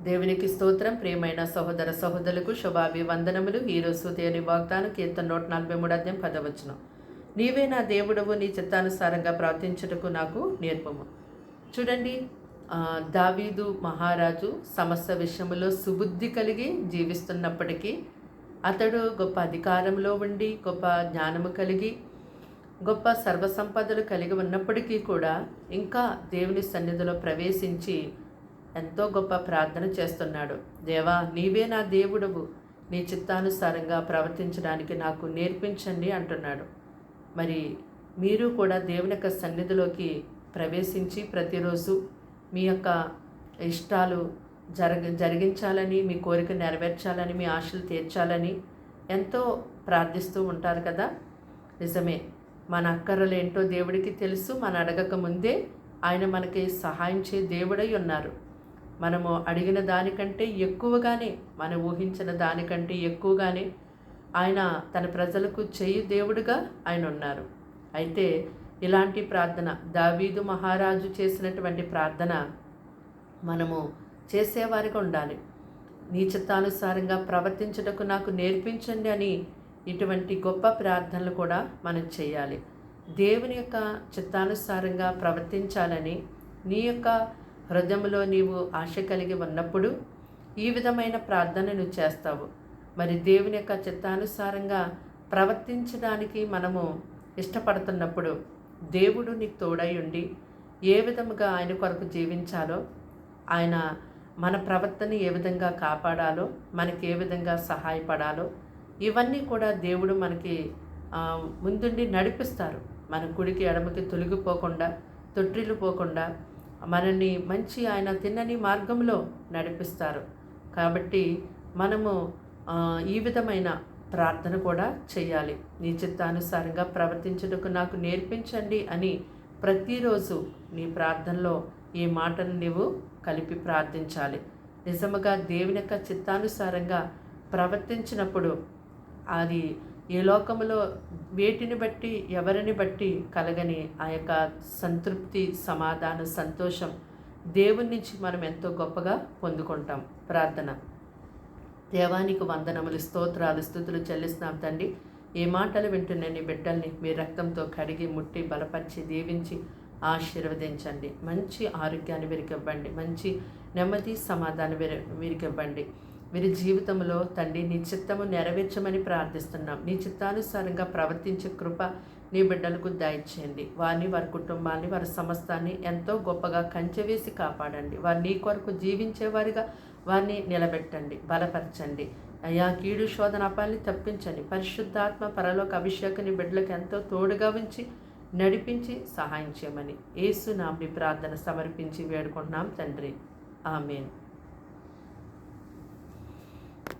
దేవునికి స్తోత్రం. ప్రియమైన సహోదర సహోదరులకు శుభాభివందనములు. ఈరోజు దేవుని వాగ్దానం కీర్తన 143 అధ్యాయం 10వ వచనం. నీవే నా దేవుడవు, నీ చిత్తానుసారంగా ప్రవర్తించుటకు నాకు నేర్పము. చూడండి, దావీదు మహారాజు సమస్త విషయములో సుబుద్ధి కలిగి జీవిస్తున్నప్పటికీ, అతడు గొప్ప అధికారంలో ఉండి గొప్ప జ్ఞానము కలిగి గొప్ప సర్వసంపదలు కలిగి ఉన్నప్పటికీ కూడా ఇంకా దేవుని సన్నిధిలో ప్రవేశించి ఎంతో గొప్ప ప్రార్థన చేస్తున్నాడు. దేవా, నీవే నా దేవుడవు, నీ చిత్తానుసారంగా ప్రవర్తించడానికి నాకు నేర్పించండి అంటున్నాడు. మరి మీరు కూడా దేవుని యొక్క సన్నిధిలోకి ప్రవేశించి ప్రతిరోజు మీ యొక్క ఇష్టాలు జరిగించాలని, మీ కోరిక నెరవేర్చాలని, మీ ఆశలు తీర్చాలని ఎంతో ప్రార్థిస్తూ ఉంటారు కదా. నిజమే, మన అక్కరలు ఏంటో దేవుడికి తెలుసు. మన అడగక ముందే ఆయన మనకి సహాయం చే దేవుడై ఉన్నారు. మనము అడిగిన దానికంటే ఎక్కువగానే, మనం ఊహించిన దానికంటే ఎక్కువగానే ఆయన తన ప్రజలకు చేయు దేవుడుగా ఆయన ఉన్నారు. అయితే ఇలాంటి ప్రార్థన, దావీదు మహారాజు చేసినటువంటి ప్రార్థన మనము చేసేవారిగా ఉండాలి. నీ చిత్తానుసారంగా ప్రవర్తించుటకు నాకు నేర్పించండి అని ఇటువంటి గొప్ప ప్రార్థనలు కూడా మనం చేయాలి. దేవుని యొక్క చిత్తానుసారంగా ప్రవర్తించాలని నీ యొక్క హృదయంలో నీవు ఆశ కలిగి ఉన్నప్పుడు ఈ విధమైన ప్రార్థన నువ్వు చేస్తావు. మరి దేవుని యొక్క చిత్తానుసారంగా ప్రవర్తించడానికి మనము ఇష్టపడుతున్నప్పుడు దేవుడు నీకు తోడై ఉండి ఏ విధముగా ఆయన కొరకు జీవించాలో, ఆయన మన ప్రవర్తన ఏ విధంగా కాపాడాలో, మనకి ఏ విధంగా సహాయపడాలో ఇవన్నీ కూడా దేవుడు మనకి ముందుండి నడిపిస్తారు. మన కుడికి ఎడమకి తొలగిపోకుండా, తొట్టిల్లిపోకుండా మనల్ని మంచి ఆయన తిన్నని మార్గంలో నడిపిస్తారు. కాబట్టి మనము ఈ విధమైన ప్రార్థన కూడా చేయాలి. నీ చిత్తానుసారంగా ప్రవర్తించుటకు నాకు నేర్పించండి అని ప్రతిరోజు నీ ప్రార్థనలో ఈ మాటను నీవు కలిపి ప్రార్థించాలి. నిజముగా దేవుని యొక్క చిత్తానుసారంగా ప్రవర్తించినప్పుడు అది ఈ లోకంలో వేటిని బట్టి, ఎవరిని బట్టి కలగని ఆ యొక్క సంతృప్తి, సమాధానం, సంతోషం దేవుని నుంచి మనం ఎంతో గొప్పగా పొందుకుంటాం. ప్రార్థన. దేవానికి వందనములు, స్తోత్రాలు, స్తుతులు చెల్లిస్తున్నాం తండ్రి. ఈ మాటలు వింటున్న నీ బిడ్డల్ని మీ రక్తంతో కడిగి, ముట్టి, బలపరిచి, దీవించి ఆశీర్వదించండి. మంచి ఆరోగ్యాన్ని వీరికి ఇవ్వండి. మంచి నెమ్మది, సమాధానం వీరికి ఇవ్వండి. వీరి జీవితంలో తండ్రి నీ చిత్తము నెరవేర్చమని ప్రార్థిస్తున్నాం. నీ చిత్తానుసారంగా ప్రవర్తించే కృప నీ బిడ్డలకు దయచేయండి. వారిని, వారి కుటుంబాన్ని, వారి సమస్తాన్ని ఎంతో గొప్పగా కంచెవేసి కాపాడండి. వారు నీ కొరకు జీవించేవారిగా వారిని నిలబెట్టండి, బలపరచండి. అయ్యా, కీడు శోధన అపాయాన్ని తప్పించండి. పరిశుద్ధాత్మ పరలోక అభిషేకం నీ బిడ్డలకు ఎంతో తోడుగా ఉంచి నడిపించి సహాయం చేయమని యేసు నామమున ప్రార్థన సమర్పించి వేడుకుంటున్నాం తండ్రి. ఆమేన్.